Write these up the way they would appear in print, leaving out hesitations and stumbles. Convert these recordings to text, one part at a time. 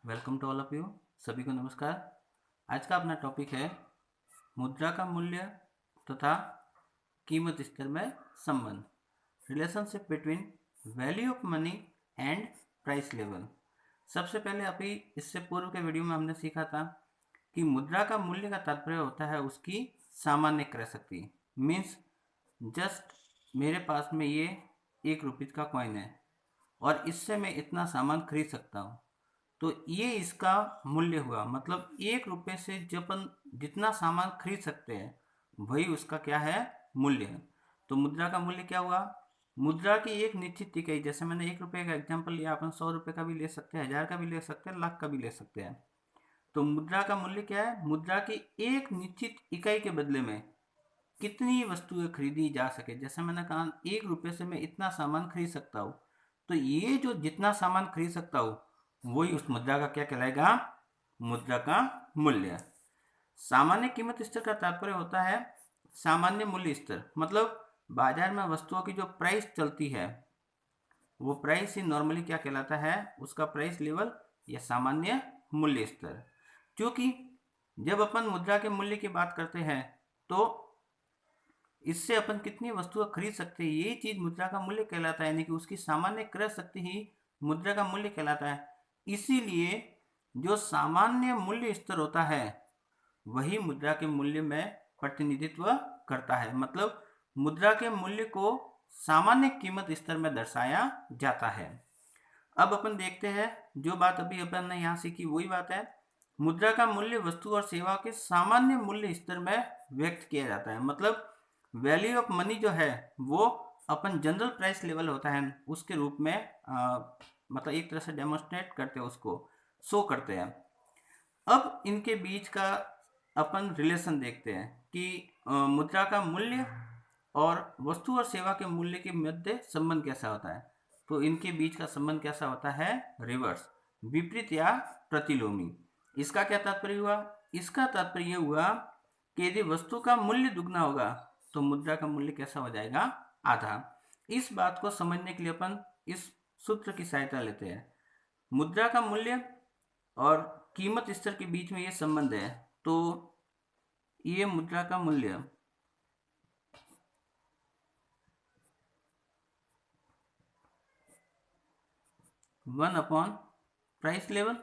Welcome to all of you. सभी को नमस्कार। आज का अपना टॉपिक है मुद्रा का मूल्य तथा कीमत स्तर में संबंध, relationship between value of money and price level. सबसे पहले अभी इससे पूर्व के वीडियो में हमने सीखा था कि मुद्रा का मूल्य का तात्पर्य होता है उसकी सामान्य क्रय शक्ति। मीन्स जस्ट मेरे पास में ये 1 रुपये का कॉइन है और इससे मैं इतना सामान खरीद सकता हूँ, तो ये इसका मूल्य हुआ। मतलब 1 रुपये से जब अपन जितना सामान खरीद सकते हैं वही उसका क्या है, मूल्य है। तो मुद्रा का मूल्य क्या हुआ, मुद्रा की एक निश्चित इकाई। जैसे मैंने 1 रुपये का एग्जांपल लिया, अपन 100 रुपये का भी ले सकते हैं, 1000 का भी ले सकते हैं, लाख का भी ले सकते हैं। तो मुद्रा का मूल्य क्या है, मुद्रा की एक निश्चित इकाई के बदले में कितनी वस्तुएं खरीदी जा सके। जैसे मैंने कहा 1 रुपये से मैं इतना सामान खरीद सकता हूँ, तो ये जो जितना सामान खरीद सकता हूँ वही उस मुद्रा का क्या कहलाएगा, मुद्रा का मूल्य। सामान्य कीमत स्तर का तात्पर्य होता है सामान्य मूल्य स्तर। मतलब बाजार में वस्तुओं की जो प्राइस चलती है वो प्राइस ही नॉर्मली क्या कहलाता है, उसका प्राइस लेवल या सामान्य मूल्य स्तर। क्योंकि जब अपन मुद्रा के मूल्य की बात करते हैं तो इससे अपन कितनी वस्तुएं खरीद सकते हैं, यही चीज मुद्रा का मूल्य कहलाता है। यानी कि उसकी सामान्य क्रय शक्ति ही मुद्रा का मूल्य कहलाता है। इसीलिए जो सामान्य मूल्य स्तर होता है वही मुद्रा के मूल्य में प्रतिनिधित्व करता है। मतलब मुद्रा के मूल्य को सामान्य कीमत स्तर में दर्शाया जाता है। अब अपन देखते हैं, जो बात अभी अपन ने यहाँ सीखी वही बात है। मुद्रा का मूल्य वस्तु और सेवा के सामान्य मूल्य स्तर में व्यक्त किया जाता है। मतलब वैल्यू ऑफ मनी जो है वो अपन जनरल प्राइस लेवल होता है उसके रूप में मतलब एक तरह से डेमोन्स्ट्रेट करते हैं, उसको शो करते हैं। अब इनके बीच का अपन रिलेशन देखते हैं कि मुद्रा का मूल्य और वस्तु और सेवा के मूल्य के मध्य संबंध कैसा होता है। तो इनके बीच का संबंध कैसा होता है, रिवर्स, विपरीत या प्रतिलोमी। इसका क्या तात्पर्य हुआ, इसका तात्पर्य यह हुआ कि यदि वस्तु का मूल्य दुगना होगा तो मुद्रा का मूल्य कैसा हो जाएगा, आधा। इस बात को समझने के लिए अपन इस सूत्र की सहायता लेते हैं। मुद्रा का मूल्य और कीमत स्तर के बीच में ये संबंध है। तो ये मुद्रा का मूल्य वन अपॉन प्राइस लेवल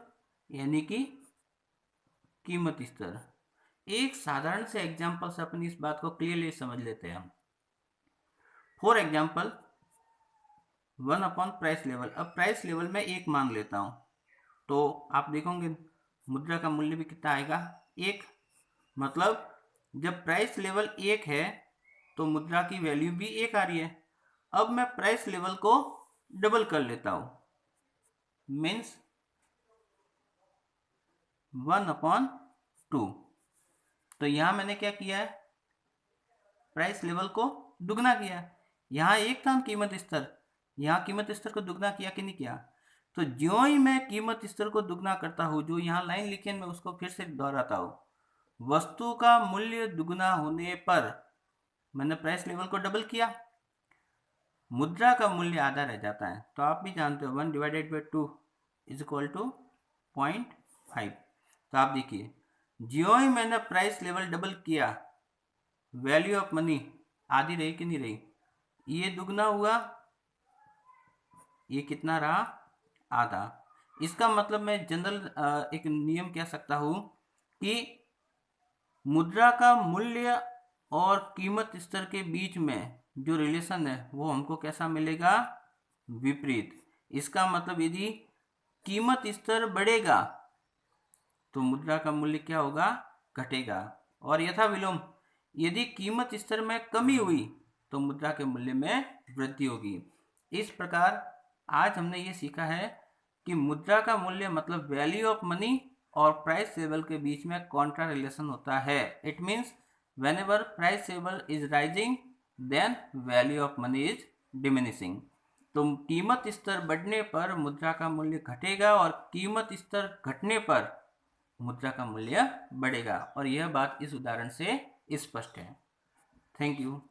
यानी कि कीमत स्तर। एक साधारण से एग्जांपल से अपन इस बात को क्लियरली समझ लेते हैं। For example 1 upon price level. अब प्राइस लेवल में 1 मान लेता हूं तो आप देखोगे मुद्रा का मूल्य भी कितना आएगा, 1। मतलब जब प्राइस लेवल 1 है तो मुद्रा की वैल्यू भी 1 आ रही है। अब मैं प्राइस लेवल को डबल कर लेता हूं, मीन्स 1/2। तो यहां मैंने क्या किया है, प्राइस लेवल को दुगना किया। यहां 1 था कीमत स्तर, यहां कीमत स्तर को दुगना किया कि नहीं किया। तो ज्यों ही मैं कीमत स्तर को दुगना करता हूं, जो यहां लाइन लिखी है मैं उसको फिर से दोहराता हूं, वस्तु का मूल्य दुगना होने पर मैंने प्राइस लेवल को डबल किया, मुद्रा का मूल्य आधा रह जाता है। तो आप भी जानते हो 1/2 इज इक्वल टू 0.5। तो आप देखिए ज्यों ही मैंने प्राइस लेवल डबल किया, वैल्यू ऑफ मनी आधी रही कि नहीं रही, ये दुगना हुआ, ये कितना रहा, आधा। इसका मतलब मैं जनरल एक नियम कह सकता हूं कि मुद्रा का मूल्य और कीमत स्तर के बीच में जो रिलेशन है वो हमको कैसा मिलेगा, विपरीत। इसका मतलब यदि कीमत स्तर बढ़ेगा तो मुद्रा का मूल्य क्या होगा, घटेगा। और यथा विलोम यदि कीमत स्तर में कमी हुई तो मुद्रा के मूल्य में वृद्धि होगी। इस प्रकार आज हमने ये सीखा है कि मुद्रा का मूल्य मतलब वैल्यू ऑफ मनी और प्राइस लेवल के बीच में कॉन्ट्रा रिलेशन होता है। It means whenever price level is rising then value of money is diminishing. तो कीमत स्तर बढ़ने पर मुद्रा का मूल्य घटेगा और कीमत स्तर घटने पर मुद्रा का मूल्य बढ़ेगा। और यह बात इस उदाहरण से स्पष्ट है। Thank you.